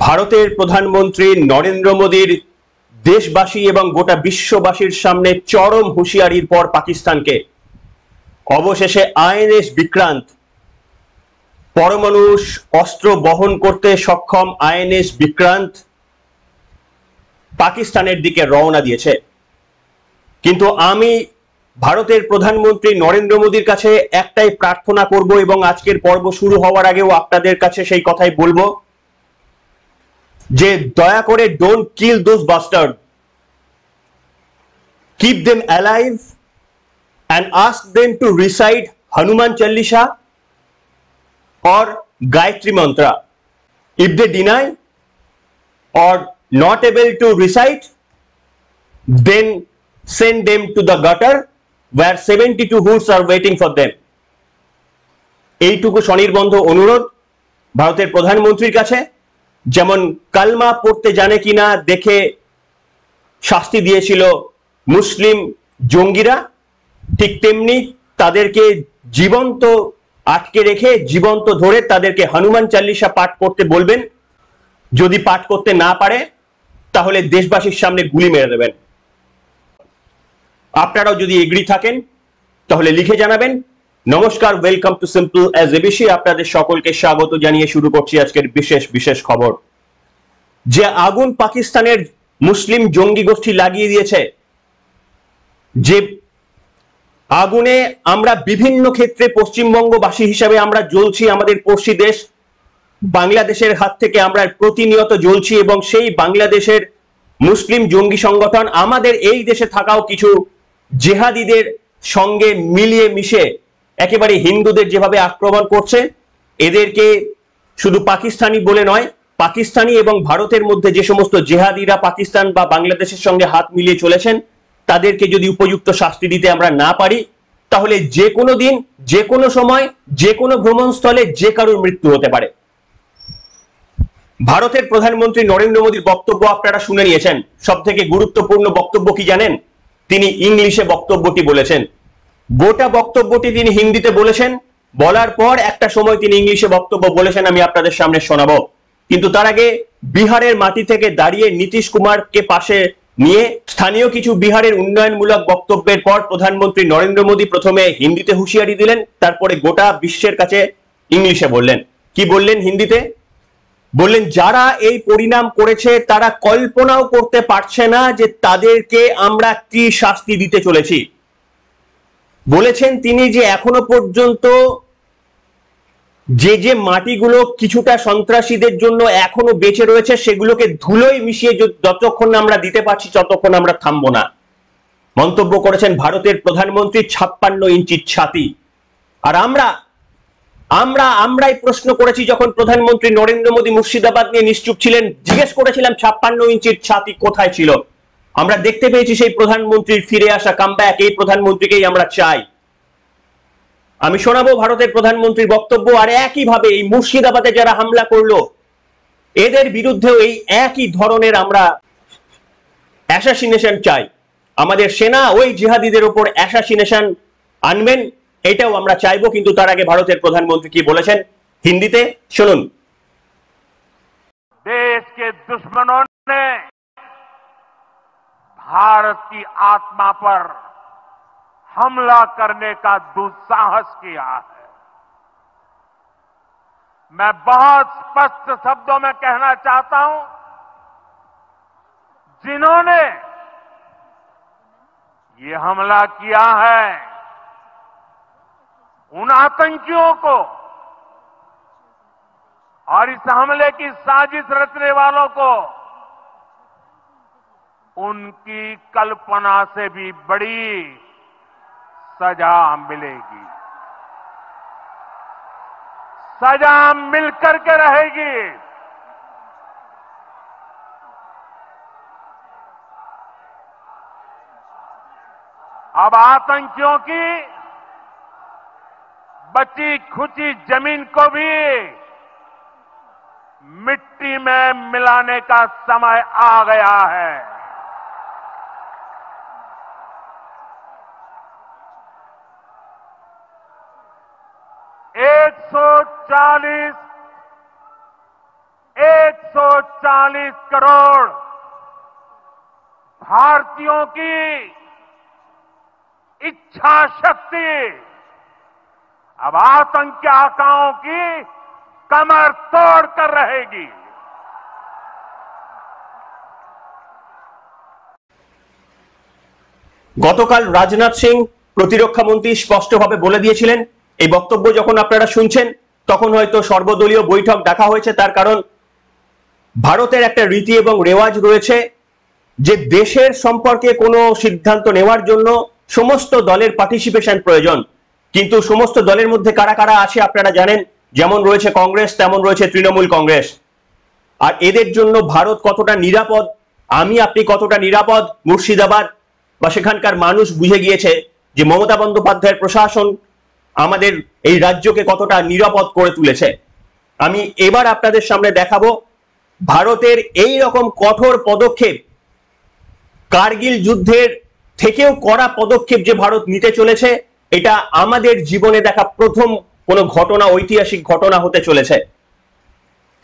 ভারতের প্রধানমন্ত্রী নরেন্দ্র মোদীর দেশবাসী এবং গোটা বিশ্ববাসীর সামনে চরম হুঁশিয়ারির পর পাকিস্তানকে অবশেষে আইএনএস বিক্রান্ত, পরমাণু অস্ত্র বহন করতে সক্ষম আইএনএস বিক্রান্ত পাকিস্তানের দিকে রওনা দিয়েছে। কিন্তু আমি ভারতের প্রধানমন্ত্রী নরেন্দ্র মোদীর কাছে একটাই প্রার্থনা করব এবং আজকের পর্ব শুরু হওয়ার আগেও আপনাদের কাছে সেই কথাই বলবো যে দয়া করে don't kill those bastard, keep them alive and ask them to recite Hanuman Chalisa or Gayatri Mantra. If they deny or not able to recite, then send them to the gutter where 72 hoods are waiting for them. এইটুকু স্বনির্বন্ধ অনুরোধ ভারতের প্রধানমন্ত্রীর কাছে। যেমন কালমা পড়তে জানে কিনা দেখে শাস্তি দিয়েছিল মুসলিম জঙ্গিরা, ঠিক তেমনি তাদেরকে জীবন্ত আটকে রেখে জীবন্ত ধরে তাদেরকে হনুমান চালিসা পাঠ করতে বলবেন। যদি পাঠ করতে না পারে তাহলে দেশবাসীর সামনে গুলি মেরে দেবেন। আপনারাও যদি এগ্রি থাকেন তাহলে লিখে জানাবেন। নমস্কার, welcome to simple as ABC. আপনাদের সকলকে স্বাগত জানিয়ে শুরু করছি আজকের বিশেষ খবর। যে আগুন পাকিস্তানের মুসলিম জঙ্গি গোষ্ঠী লাগিয়ে দিয়েছে, যে আগুনে আমরা বিভিন্ন ক্ষেত্রে পশ্চিমবঙ্গবাসী হিসাবে আমরা জ্বলছি, আমাদের পড়শি দেশ বাংলাদেশের হাত থেকে আমরা প্রতিনিয়ত জ্বলছি, এবং সেই বাংলাদেশের মুসলিম জঙ্গি সংগঠন আমাদের এই দেশে থাকাও কিছু জেহাদিদের সঙ্গে মিলিয়ে মিশে একেবারে হিন্দুদের যেভাবে আক্রমণ করছে, এদেরকে শুধু পাকিস্তানি বলে নয়, পাকিস্তানি এবং ভারতের মধ্যে যে সমস্ত জেহাদিরা পাকিস্তান বা বাংলাদেশের সঙ্গে হাত মিলিয়ে চলেছেন, তাদেরকে যদি উপযুক্ত শাস্তি দিতে আমরা না পারি তাহলে যে কোনো দিন, যে কোনো সময়, যে কোনো ভ্রমণস্থলে যে কারোর মৃত্যু হতে পারে। ভারতের প্রধানমন্ত্রী নরেন্দ্র মোদীর বক্তব্য আপনারা শুনে নিয়েছেন। সব থেকে গুরুত্বপূর্ণ বক্তব্য কি জানেন? তিনি ইংলিশে বক্তব্যটি বলেছেন। গোটা বক্তব্যটি তিনি হিন্দিতে বলেছেন, বলার পর একটা সময় তিনি ইংলিশে বক্তব্য বলেছেন, আমি আপনাদের সামনে শোনাবো। কিন্তু তার আগে বিহারের মাটি থেকে দাঁড়িয়ে নীতিশ কুমারকে পাশে নিয়ে স্থানীয় কিছু বিহারের উন্নয়নমূলক বক্তব্যের পর প্রধানমন্ত্রী নরেন্দ্র মোদী প্রথমে হিন্দিতে হুঁশিয়ারি দিলেন, তারপরে গোটা বিশ্বের কাছে ইংলিশে বললেন। কি বললেন হিন্দিতে? বললেন, যারা এই পরিণাম করেছে তারা কল্পনাও করতে পারছে না যে তাদেরকে আমরা কি শাস্তি দিতে চলেছি। বলেছেন তিনি যে এখনো পর্যন্ত যে যে মাটিগুলো কিছুটা সন্ত্রাসীদের জন্য এখনো বেঁচে রয়েছে সেগুলোকে ধুলোয় মিশিয়ে যতক্ষণ আমরা দিতে পারছি ততক্ষণ আমরা থামবো না। মন্তব্য করেছেন ভারতের প্রধানমন্ত্রী 56 ইঞ্চির ছাতি। আর আমরাই প্রশ্ন করেছি যখন প্রধানমন্ত্রী নরেন্দ্র মোদী মুর্শিদাবাদ নিয়ে নিশ্চুপ ছিলেন, জিজ্ঞেস করেছিলাম 56 ইঞ্চির ছাতি কোথায় ছিল। আমরা দেখতে পেয়েছি সেই প্রধানমন্ত্রীর ফিরে আসা, কামব্যাক। এই প্রধানমন্ত্রীকেই আমরা চাই। আমি শোনাবো ভারতের প্রধানমন্ত্রীর বক্তব্য। আর একইভাবে এই মুর্শিদাবাদে যারা হামলা করলো এদের বিরুদ্ধেও এই একই ধরনের আমরা অ্যাসাসিনেশন চাই। আমাদের সেনা ওই জিহাদিদের উপর অ্যাসাসিনেশন আনবেন, এটাও আমরা চাইবো। কিন্তু তার আগে ভারতের প্রধানমন্ত্রী কি বলেছেন হিন্দিতে শুনুন। देश के दुश्मनों ने भारत की आत्मा पर हमला करने का दुस्साहस किया है। मैं बहुत स्पष्ट शब्दों में कहना चाहता हूं, जिन्होंने ये हमला किया है उन आतंकियों को और इस हमले की साजिश रचने वालों को उनकी कल्पना से भी बड़ी सजा मिलेगी, सजा मिलकर के रहेगी। अब आतंकियों की बची खुची जमीन को भी मिट्टी में मिलाने का समय आ गया है। 140 140 करोड़ भारतीयों की इच्छा शक्ति अब आतंक के आकाओं की कमर तोड़ कर रहेगी। গতকাল রাজনাথ সিং প্রতিরক্ষা মন্ত্রী স্পষ্টভাবে বলে দিয়েছিলেন, এই বক্তব্য যখন আপনারা শুনছেন তখন হয়তো সর্বদলীয় বৈঠক ডাকা হয়েছে, তার কারণ ভারতের একটা রীতি এবং রেওয়াজ রয়েছে যে দেশের সম্পর্কে কোনো সিদ্ধান্ত নেওয়ার জন্য সমস্ত দলের পার্টিসিপেশন প্রয়োজন, কিন্তু সমস্ত দলের মধ্যে কারা কারা আছে আপনারা জানেন, যেমন রয়েছে কংগ্রেস তেমন রয়েছে তৃণমূল কংগ্রেস। আর এদের জন্য ভারত কতটা নিরাপদ, আমি আপনি কতটা নিরাপদ, মুর্শিদাবাদ বা সেখানকার মানুষ বুঝে গিয়েছে যে মমতা বন্দ্যোপাধ্যায়ের প্রশাসন আমাদের এই রাজ্যকে কতটা নিরাপদ করে তুলেছে। আমি এবার আপনাদের সামনে দেখাবো ভারতের এই রকম কঠোর পদক্ষেপ, কার্গিল যুদ্ধের থেকেও কড়া পদক্ষেপ যে ভারত নিতে চলেছে, এটা আমাদের জীবনে দেখা প্রথম কোনো ঘটনা, ঐতিহাসিক ঘটনা হতে চলেছে।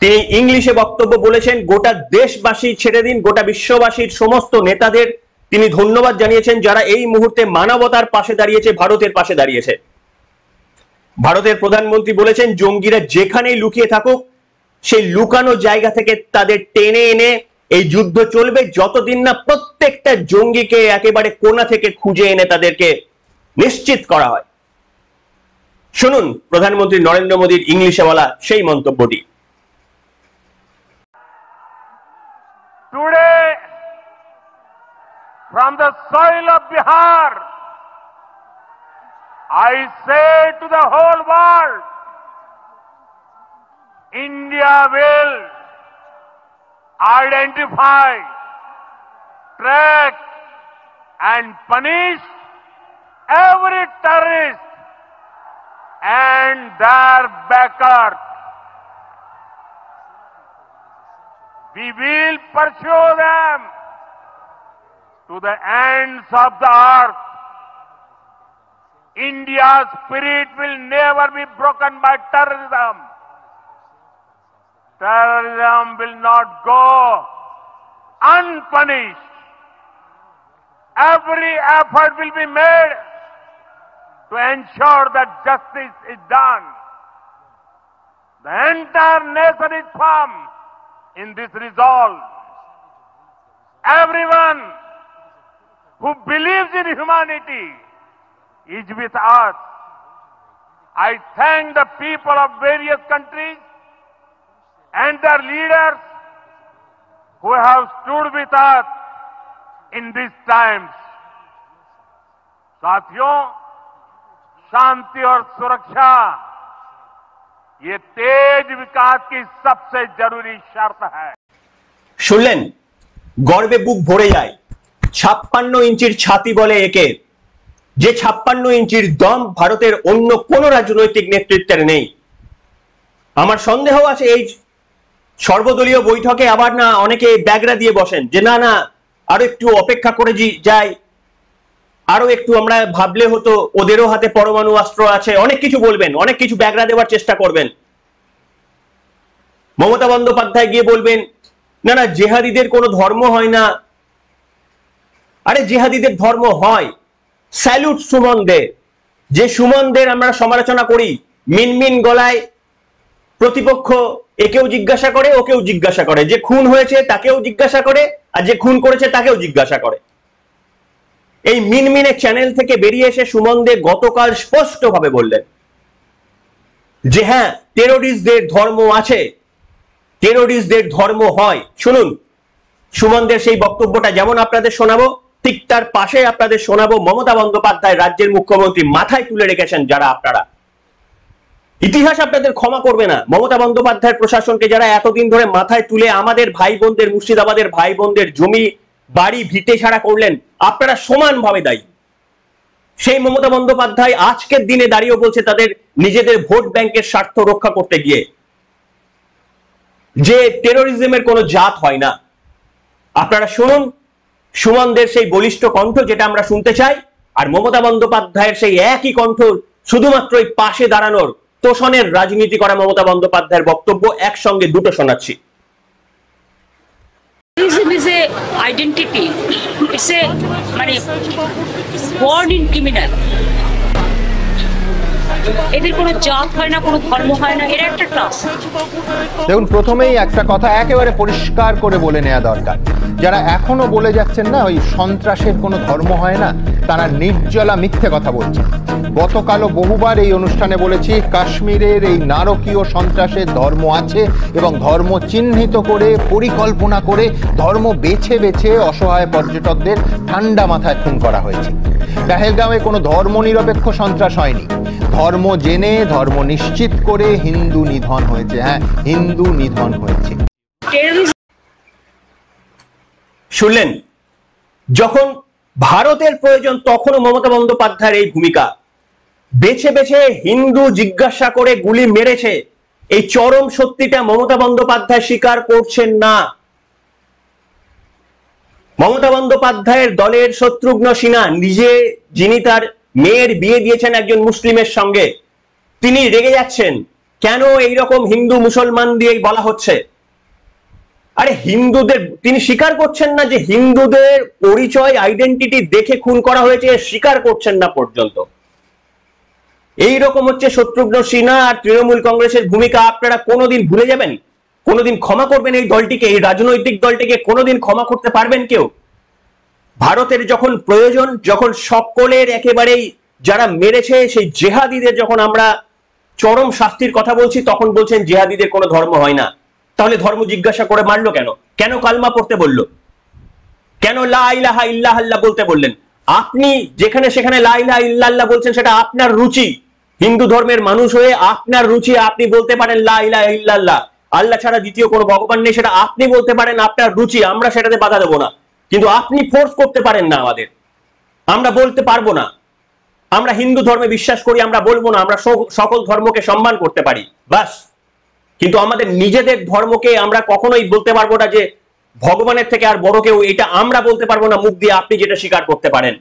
তিনি ইংলিশে বক্তব্য বলেছেন, গোটা দেশবাসী ছেড়ে দিন, গোটা বিশ্ববাসীর সমস্ত নেতাদের তিনি ধন্যবাদ জানিয়েছেন যারা এই মুহূর্তে মানবতার পাশে দাঁড়িয়েছে, ভারতের পাশে দাঁড়িয়েছে। ভারতের প্রধানমন্ত্রী বলেছেন জঙ্গিরা যেখানেই লুকিয়ে থাকুক সেই লুকানো জায়গা থেকে তাদের টেনে এনে এই যুদ্ধ চলবে যতদিন না প্রত্যেকটা জঙ্গিকে একেবারে কোণা থেকে খুঁজে এনে তাদেরকে নিশ্চিত করা হয়। শুনুন প্রধানমন্ত্রী নরেন্দ্র মোদীর ইংলিশে বলা সেই মন্তব্যটি। Today, from the soil of Bihar, I say to the whole world, India will identify, track and punish every terrorist and their backers. We will pursue them to the ends of the earth. India's spirit will never be broken by terrorism. Terrorism will not go unpunished. Every effort will be made to ensure that justice is done. The entire nation is firm in this resolve. Everyone who believes in humanity is with us. I thank the people of various countries and their leaders who have stood with us in these times. साथियों, शांति और सुरक्षा ये तेज विकास की सबसे जरूरी शर्त है। শুনলেন, গর্বে বুক ভরে যায়। 56 ইঞ্চির ছাতি বলে একে, যে 56 ইঞ্চির দম ভারতের অন্য কোন রাজনৈতিক নেতৃত্বের নেই। আমার সন্দেহ আছে এই সর্বদলীয় বৈঠকে আবার না অনেকে ব্যাগরা দিয়ে বসেন যে না না আরো একটু অপেক্ষা করে যাই, আরো একটু আমরা ভাবলে হতো, ওদেরও হাতে পরমাণু অস্ত্র আছে, অনেক কিছু বলবেন, অনেক কিছু ব্যাগরা দেওয়ার চেষ্টা করবেন। মমতা বন্দ্যোপাধ্যায় গিয়ে বলবেন না না জেহাদিদের কোনো ধর্ম হয় না। আরে জেহাদিদের ধর্ম হয়। স্যালুট সুমন দে, যে সুমন দের আমরা সমালোচনা করি, মিনমিন গলায় প্রতিপক্ষ একেও জিজ্ঞাসা করে ওকেও জিজ্ঞাসা করে, যে খুন হয়েছে তাকেও জিজ্ঞাসা করে আর যে খুন করেছে তাকেও জিজ্ঞাসা করে। এই মিনমিনে চ্যানেল থেকে বেরিয়ে এসে সুমন দে গতকাল স্পষ্টভাবে বললেন যে হ্যাঁ টেরোরিস্টদের ধর্ম আছে, টেরোরিস্টদের ধর্ম হয়। শুনুন সুমনদের সেই বক্তব্যটা যেমন আপনাদের শোনাবো, ঠিক তার পাশে আপনাদের শোনাবো মমতা বন্দ্যোপাধ্যায় রাজ্যের মুখ্যমন্ত্রী মাথায় তুলে রেখেছেন যারা আপনারা। ইতিহাস আপনাদের ক্ষমা করবে না। মমতা বন্দ্যোপাধ্যায়ের প্রশাসনকে যারা এতদিন ধরে মাথায় তুলে আমাদের ভাই বোনদের, মুর্শিদাবাদের ভাই বোনদের জমি বাড়ি ভিটে ছাড়া করলেন, আপনারা সমানভাবে দায়ী। সেই মমতা বন্দ্যোপাধ্যায় আজকের দিনে দাঁড়িয়ে বলছে তাদের নিজেদের ভোট ব্যাংকের স্বার্থ রক্ষা করতে গিয়ে যে টেরোরিজমের কোনো জাত হয় না। আপনারা শুনুন সুমনদের সেই বলিষ্ঠ কণ্ঠ যেটা আমরা শুনতে চাই, আর মমতা বন্দ্যোপাধ্যায়ের সেই একই কণ্ঠ শুধুমাত্র এই পাশে দাঁড়ানোর তোষণের রাজনীতি করা মমতা বন্দ্যোপাধ্যায়ের বক্তব্য একসঙ্গে দুটো শোনাচ্ছি। Terrorism is a identity. It's a born in criminal. এদের কোনো জাত হয় না, কোনো ধর্ম হয় না, এরা একটা ক্লাস। দেখুন, প্রথমেই একটা কথা একেবারে পরিষ্কার করে বলে নেওয়া দরকার, যারা এখনো বলে যাচ্ছেন না ওই সন্ত্রাসের কোনো ধর্ম হয় না, তারা নির্জলা মিথ্যে কথা বলছেন। গতকালও বহুবার এই অনুষ্ঠানে বলেছি, কাশ্মীরের এই নারকীয় সন্ত্রাসের ধর্ম আছে এবং ধর্ম চিহ্নিত করে, পরিকল্পনা করে, ধর্ম বেছে বেছে অসহায় পর্যটকদের ঠান্ডা মাথায় খুন করা হয়েছে। পেহেলগাঁওয়ে কোনো ধর্ম নিরপেক্ষ সন্ত্রাস হয়নি, ধর্ম জেনে, ধর্ম নিশ্চিত করে হিন্দু নিধন হয়েছে। হ্যাঁ, হিন্দু নিধন হয়েছে। শুনলেন, যখন ভারতের প্রয়োজন তখনও মমতা বন্দ্যোপাধ্যায়ের এই ভূমিকা, বেছে বেছে হিন্দু জিজ্ঞাসা করে গুলি মেরেছে, এই চরম সত্যিটা মমতা বন্দ্যোপাধ্যায় স্বীকার করছেন না। মমতা বন্দ্যোপাধ্যায়ের দলের শত্রুঘ্ন সিনহা নিজে, যিনি তার মেয়ের বিয়ে দিয়েছেন একজন মুসলিমের সঙ্গে, তিনি রেগে যাচ্ছেন কেন এইরকম হিন্দু মুসলমান দিয়ে বলা হচ্ছে। আরে হিন্দুদের, তিনি স্বীকার করছেন না যে হিন্দুদের পরিচয়, আইডেন্টিটি দেখে খুন করা হয়েছে, স্বীকার করছেন না পর্যন্ত। এইরকম হচ্ছে শত্রুঘ্ন সিনহা আর তৃণমূল কংগ্রেসের ভূমিকা। আপনারা কোনোদিন ভুলে যাবেন? কোনোদিন ক্ষমা করবেন এই দলটিকে, এই রাজনৈতিক দলটিকে কোনোদিন ক্ষমা করতে পারবেন কেউ? ভারতের যখন প্রয়োজন, যখন সকলের একেবারেই যারা মেরেছে সেই জেহাদিদের যখন আমরা চরম শাস্তির কথা বলছি, তখন বলছেন জেহাদিদের কোনো ধর্ম হয় না। তাহলে ধর্ম জিজ্ঞাসা করে মারলো কেন? কেন কালমা পড়তে বললো? কেন লা ইলাহা ইল্লাল্লাহ বলতে বললেন? আপনি যেখানে সেখানে লা ইলাহা ইল্লাল্লাহ বলছেন, সেটা আপনার রুচি। হিন্দু ধর্মের মানুষ হয়ে আপনার রুচি, আপনি বলতে পারেন লা ইলাহা ইল্লাল্লাহ, আল্লাহ ছাড়া দ্বিতীয় কোনো ভগবান নেই, সেটা আপনি বলতে পারেন, আপনার রুচি, আমরা সেটাতে বাধা দেবো না। কিন্তু আপনি ফোর্স করতে পারেন না আমাদের, আমরা বলতে পারবো না। আমরা হিন্দু ধর্মে বিশ্বাস করি, আমরা বলবো না, আমরা সকল ধর্মকে সম্মান করতে পারি, বাস। কিন্তু আমাদের নিজেদের ধর্মকে আমরা কখনোই বলতে পারবো না যে ভগবানের থেকে আর বড় কেউ, এটা আমরা বলতে পারবো না মুখ দিয়ে, আপনি যেটা স্বীকার করতে পারেন।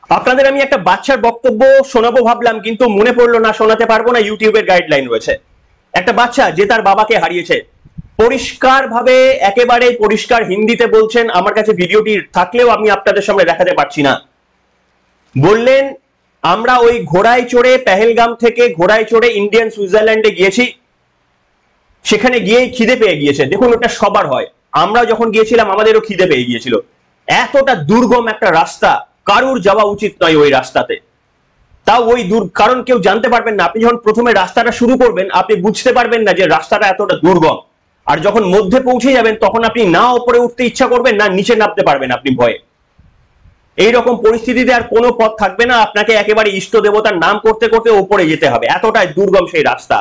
আপনাদের আমি একটা বাচ্চার বক্তব্য শোনাবো ভাবলাম, কিন্তু মনে পড়লো না, শোনাতে পারবো না, ইউটিউবের গাইডলাইন রয়েছে। একটা বাচ্চা যে তার বাবাকে হারিয়েছে, পরিষ্কার ভাবে, একেবারে পরিষ্কার হিন্দিতে বলছেন, আমার কাছে ভিডিওটি থাকলেও আমি আপনাদের সামনে দেখাতে পারছি না। বললেন, আমরা ওই ঘোড়ায় চড়ে পেহেলগাম থেকে ঘোড়ায় চড়ে ইন্ডিয়ান সুইজারল্যান্ডে গিয়েছি, সেখানে গিয়েই খিদে পেয়ে গিয়েছে। দেখুন, ওটা সবার হয়, আমরা যখন গিয়েছিলাম আমাদেরও খিদে পেয়ে গিয়েছিল। এতটা দুর্গম একটা রাস্তা, কারুর যাওয়া উচিত নয় ওই রাস্তাতে। তাও ওই কারণ কেউ জানতে পারবেন না। আপনি যখন প্রথমে রাস্তাটা শুরু করবেন, আপনি বুঝতে পারবেন না যে রাস্তাটা এতটা দুর্গম। আর যখন মধ্যে পৌঁছে যাবেন, তখন আপনি না উপরে উঠতে ইচ্ছা করবেন, না নিচে নামতে পারবেন আপনি ভয়ে। এইরকম পরিস্থিতিতে আর কোনো পথ থাকবে না, আপনাকে একেবারে ইষ্ট দেবতার নাম করতে করতে উপরে যেতে হবে, এতটাই দুর্গম সেই রাস্তা।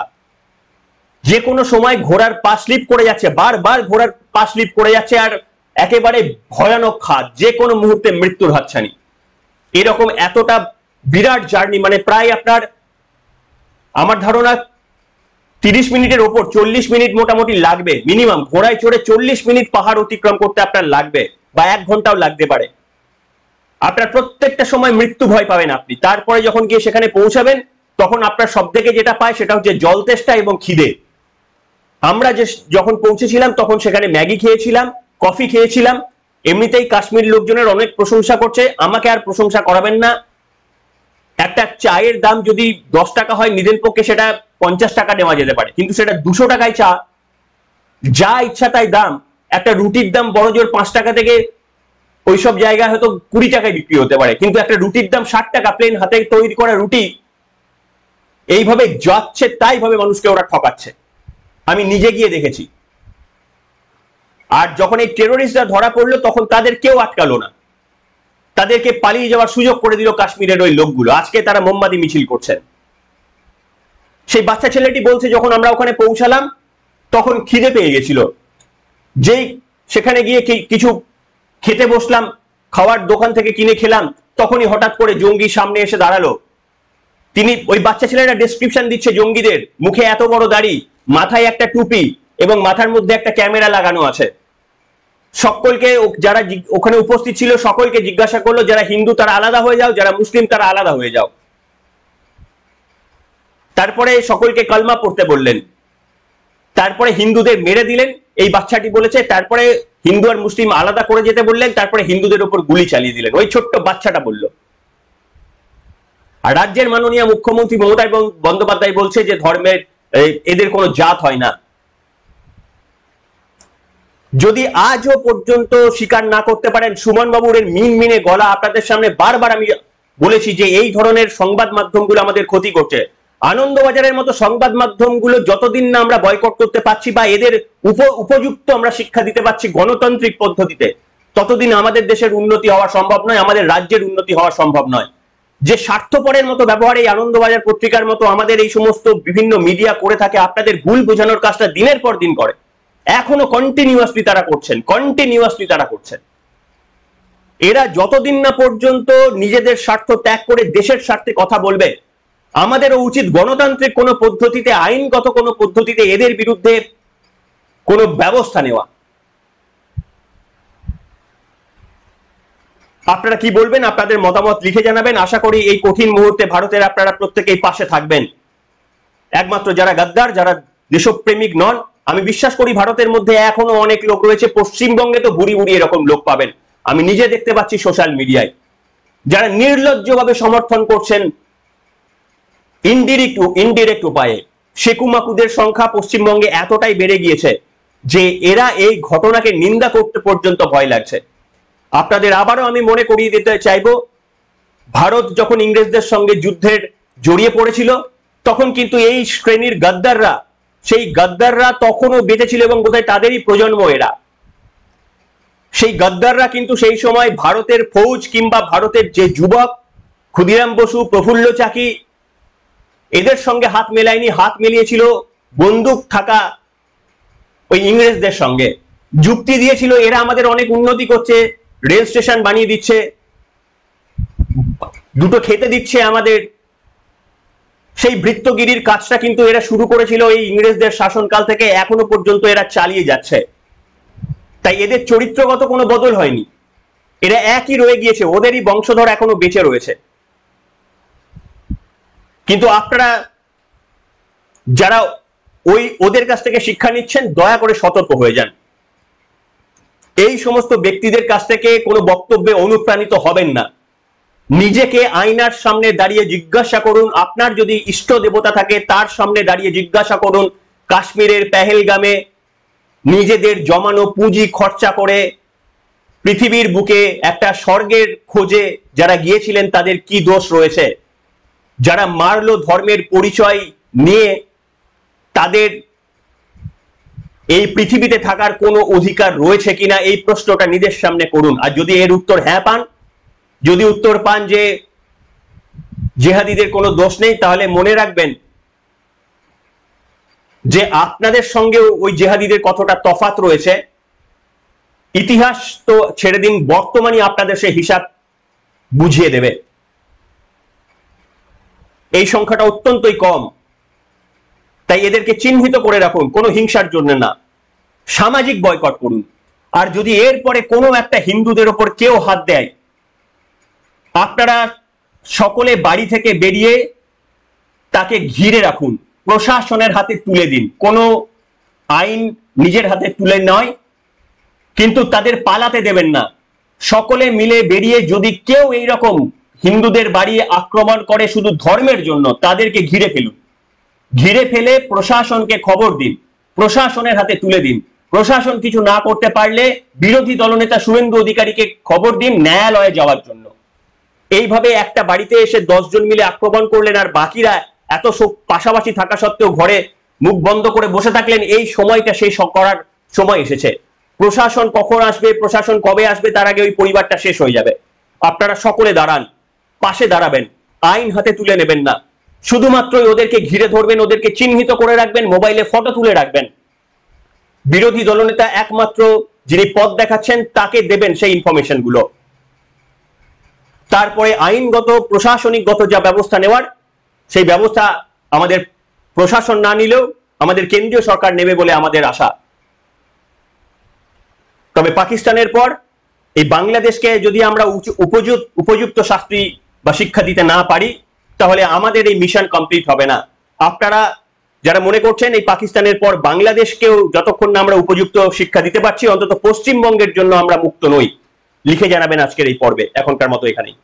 যে কোনো সময় ঘোড়ার পা স্লিপ করে যাচ্ছে, বারবার ঘোড়ার পা স্লিপ করে যাচ্ছে, আর একেবারে ভয়ানক খাদ, যে কোনো মুহূর্তে মৃত্যুর হাতছানি। এরকম এতটা বিরাট জার্নি, মানে প্রায় আপনার, আমার ধারণা 30 মিনিটের ওপর, 40 মিনিট মোটামুটি লাগবে মিনিমাম। ঘোড়ায় চড়ে 40 মিনিট পাহাড় অতিক্রম করতে আপনার লাগবে, বা 1 ঘন্টাও লাগতে পারে। আপনার প্রত্যেকটা সময় মৃত্যু ভয় পাবেন আপনি। তারপরে যখন গিয়ে সেখানে পৌঁছাবেন, তখন আপনার সব থেকে যেটা পায় সেটা হচ্ছে জল তেষ্টা এবং খিদে। আমরা যখন পৌঁছেছিলাম তখন সেখানে ম্যাগি খেয়েছিলাম, কফি খেয়েছিলাম। এমনিতেই কাশ্মীর লোকজনের অনেক প্রশংসা করছে, আমাকে আর প্রশংসা করাবেন না। একটা চায়ের দাম যদি 10 টাকা হয়, নিজের পক্ষে সেটা 50 টাকা নেওয়া যেতে পারে, কিন্তু সেটা 200 টাকায় চা, যা ইচ্ছা তাই দাম। একটা রুটির দাম বড় জোর 5 টাকা থেকে ওইসব জায়গায় হয়তো 20 টাকায় বিক্রি হতে পারে, কিন্তু একটা রুটির দাম 60 টাকা, প্লেন হাতে তৈরি করা রুটি। এইভাবে যাচ্ছে তাই ভাবে মানুষকে ওরা ঠকাচ্ছে, আমি নিজে গিয়ে দেখেছি। আর যখন এই টেরোরিস্টরা ধরা পড়লো, তখন তাদের কেউ আটকালো না, তাদেরকে পালিয়ে যাওয়ার সুযোগ করে দিল কাশ্মীরের ওই লোকগুলো। আজকে তারা মোমবাতি মিছিল করছেন। সেই বাচ্চা ছেলেটি বলছে, যখন আমরা ওখানে পৌঁছালাম তখন খিদে পেয়ে গেছিল, যেই সেখানে গিয়ে কিছু খেতে বসলাম, খাওয়ার দোকান থেকে কিনে খেলাম, তখনই হঠাৎ করে জঙ্গি সামনে এসে দাঁড়ালো। তিনি, ওই বাচ্চা ছেলেটা ডেসক্রিপশন দিচ্ছে জঙ্গিদের, মুখে এত বড় দাড়ি, মাথায় একটা টুপি এবং মাথার মধ্যে একটা ক্যামেরা লাগানো আছে। সকলকে, যারা ওখানে উপস্থিত ছিল সকলকে জিজ্ঞাসা করলো, যারা হিন্দু তারা আলাদা হয়ে যাও, যারা মুসলিম তারা আলাদা হয়ে যাও। তারপরে সকলকে কালমা পড়তে বললেন, তারপরে হিন্দুদের মেরে দিলেন, এই বাচ্চাটি বলেছে। তারপরে হিন্দু আর মুসলিম আলাদা করে যেতে বললেন, তারপরে হিন্দুদের উপর গুলি চালিয়ে দিলেন। ওই ছোট্ট বাচ্চাটা বলল। আর রাজ্যের মাননীয় মুখ্যমন্ত্রী মমতা বন্দ্যোপাধ্যায় বলছে যে ধর্মের এদের কোনো জাত হয় না। যদি আজও পর্যন্ত স্বীকার না করতে পারেন সুমন বাবুর মিনমিনে গলা, আপনাদের সামনে বারবার আমি বলেছি যে এই ধরনের সংবাদ মাধ্যমগুলো আমাদের ক্ষতি করছে। আনন্দবাজারের মতো সংবাদ মাধ্যমগুলো যতদিন না আমরা বয়কট করতে পারছি বা এদের উপযুক্ত আমরা শিক্ষা দিতে পারছি গণতান্ত্রিক পদ্ধতিতে, ততদিন আমাদের দেশের উন্নতি হওয়া সম্ভব নয়, আমাদের রাজ্যের উন্নতি হওয়া সম্ভব নয়। যে স্বার্থপরের মতো ব্যবহার এই আনন্দবাজার পত্রিকার মতো আমাদের এই সমস্ত বিভিন্ন মিডিয়া করে থাকে, আপনাদের ভুল বোঝানোর কাজটা দিনের পর দিন করে, এখনো কন্টিনিউয়াসলি তারা করছেন। এরা যতদিন না পর্যন্ত নিজেদের স্বার্থ ত্যাগ করে দেশের স্বার্থে কথা বলবে, আমাদেরও উচিত গণতান্ত্রিক কোনো পদ্ধতিতে, আইনগত কোনো পদ্ধতিতে এদের বিরুদ্ধে কোনো ব্যবস্থা নেওয়া। আপনারা কি বলবেন? আপনাদের মতামত লিখে জানাবেন। আশা করি এই কঠিন মুহূর্তে ভারতের আপনারা প্রত্যেকেই পাশে থাকবেন। একমাত্র যারা গাদ্দার, যারা দেশপ্রেমিক নন, আমি বিশ্বাস করি ভারতের মধ্যে এখনো অনেক লোক রয়েছে, পশ্চিমবঙ্গে তো ভুরি ভুরি এরকম লোক পাবেন, আমি নিজে দেখতে পাচ্ছি সোশ্যাল মিডিয়ায়, যারা নির্লজ্জভাবে সমর্থন করছেন ইনডিরেক্ট উপায়ে। শেকুমাকুদের সংখ্যা পশ্চিমবঙ্গে এতটাই বেড়ে গিয়েছে যে এরা এই ঘটনাকে নিন্দা করতে পর্যন্ত ভয় লাগছে। আপনাদের আবারও আমি মনে করিয়ে দিতে চাইবো, ভারত যখন ইংরেজদের সঙ্গে যুদ্ধের জড়িয়ে পড়েছিল, তখন কিন্তু এই শ্রেণীর গাদ্দাররা, সেই গাদ্দাররা তখনও বেঁচে ছিল এবং বোধহয় তাদেরই প্রজন্ম এরা। সেই গাদ্দাররা কিন্তু সেই সময় ভারতের ফৌজ কিংবা ভারতের যে যুবক ক্ষুদিরাম বসু, প্রফুল্ল চাকি, এদের সঙ্গে হাত মেলায়নি, হাত মিলিয়েছিল বন্দুক থাকা ওই ইংরেজদের সঙ্গে। যুক্তি দিয়েছিল এরা আমাদের অনেক উন্নতি করছে, রেল স্টেশন বানিয়ে দিচ্ছে, দুটো খেতে দিচ্ছে আমাদের। সেই বৃত্তগিরির কাজটা কিন্তু এরা শুরু করেছিল এই ইংরেজদের শাসনকাল থেকে, এখনো পর্যন্ত এরা চালিয়ে যাচ্ছে। তাই এদের চরিত্রগত কোনো বদল হয়নি, এরা একই রয়ে গিয়েছে, ওদেরই বংশধর এখনো বেঁচে রয়েছে। কিন্তু আপনারা যারা ওদের কাছ থেকে শিক্ষা নিচ্ছেন, দয়া করে সতর্ক হয়ে যান। এই সমস্ত ব্যক্তিদের কাছ থেকে কোনো বক্তব্যে অনুপ্রাণিত হবেন না। নিজেকে আয়নার সামনে দাঁড়িয়ে জিজ্ঞাসা করুন, আপনার যদি ইষ্ট দেবতা থাকে তার সামনে দাঁড়িয়ে জিজ্ঞাসা করুন, কাশ্মীরের পেহেলগামে নিজেদের জমানো পুঁজি খরচা করে পৃথিবীর বুকে একটা স্বর্গের খোঁজে যারা গিয়েছিলেন তাদের কি দোষ রয়েছে? যারা মারলো ধর্মের পরিচয় নিয়ে, তাদের এই পৃথিবীতে থাকার কোনো অধিকার রয়েছে কিনা, এই প্রশ্নটা নিজের সামনে করুন। আর যদি এর উত্তর হ্যাঁ পান, যদি উত্তর পান যে জিহাদিদের কোনো দোষ নেই, তাহলে মনে রাখবেন যে আপনাদের সঙ্গে ওই জিহাদিদের কতটা তফাৎ রয়েছে। ইতিহাস তো ছেড়ে দিন, বর্তমানই আপনাদের সেই হিসাব বুঝিয়ে দেবে। এই সংখ্যাটা অত্যন্তই কম, তাই এদেরকে চিহ্নিত করে রাখুন, কোনো হিংসার জন্য না। সামাজিক বয়কট করুন। আর যদি এরপরে কোনো একটা হিন্দুদের ওপর কেউ হাত দেয়, আপনারা সকলে বাড়ি থেকে বেরিয়ে তাকে ঘিরে রাখুন, প্রশাসনের হাতে তুলে দিন। কোনো আইন নিজের হাতে তুলে নয়, কিন্তু তাদের পালাতে দেবেন না। সকলে মিলে বেরিয়ে যদি কেউ এইরকম হিন্দুদের বাড়ি আক্রমণ করে শুধু ধর্মের জন্য, তাদেরকে ঘিরে ফেলুন। ঘিরে ফেলে প্রশাসনকে খবর দিন, প্রশাসনের হাতে তুলে দিন। প্রশাসন কিছু না করতে পারলে বিরোধী দলনেতা শুভেন্দু অধিকারীকে খবর দিন ন্যায়ালয়ে যাওয়ার জন্য। এইভাবে একটা বাড়িতে এসে 10 জন মিলে আক্রমণ করলেন আর বাকিরা এত পাশাপাশি থাকা সত্ত্বেও ঘরে মুখ বন্ধ করে বসে থাকলেন, এই সময়টা শেষ করার সময় এসেছে। প্রশাসন কখন আসবে, প্রশাসন কবে আসবে, তার আগে ওই পরিবারটা শেষ হয়ে যাবে। আপনারা সকলে দাঁড়ান, পাশে দাঁড়াবেন, আইন হাতে তুলে নেবেন না। শুধুমাত্র ওদেরকে ঘিরে ধরবেন, ওদেরকে চিহ্নিত করে রাখবেন, মোবাইলে ফটো তুলে রাখবেন। বিরোধী দলনেতা একমাত্র যিনি পথ দেখাচ্ছেন তাকে দেবেন সেই ইনফরমেশন গুলো। তারপরে আইনগত প্রশাসনিকগত যা ব্যবস্থা নেওয়ার, সেই ব্যবস্থা আমাদের প্রশাসন না নিলেও আমাদের কেন্দ্রীয় সরকার নেবে বলে আমাদের আশা। তবে পাকিস্তানের পর এই বাংলাদেশকে যদি আমরা উপযুক্ত শাস্তি বা শিক্ষা দিতে না পারি, তাহলে আমাদের এই মিশন কমপ্লিট হবে না। আপনারা যারা মনে করছেন এই পাকিস্তানের পর বাংলাদেশকেও যতক্ষণ না আমরা উপযুক্ত শিক্ষা দিতে পারছি, অন্তত পশ্চিমবঙ্গের জন্য আমরা মুক্ত নই, লিখে জানাবেন আজকের এই পর্বে। এখনকার মতো এখানেই।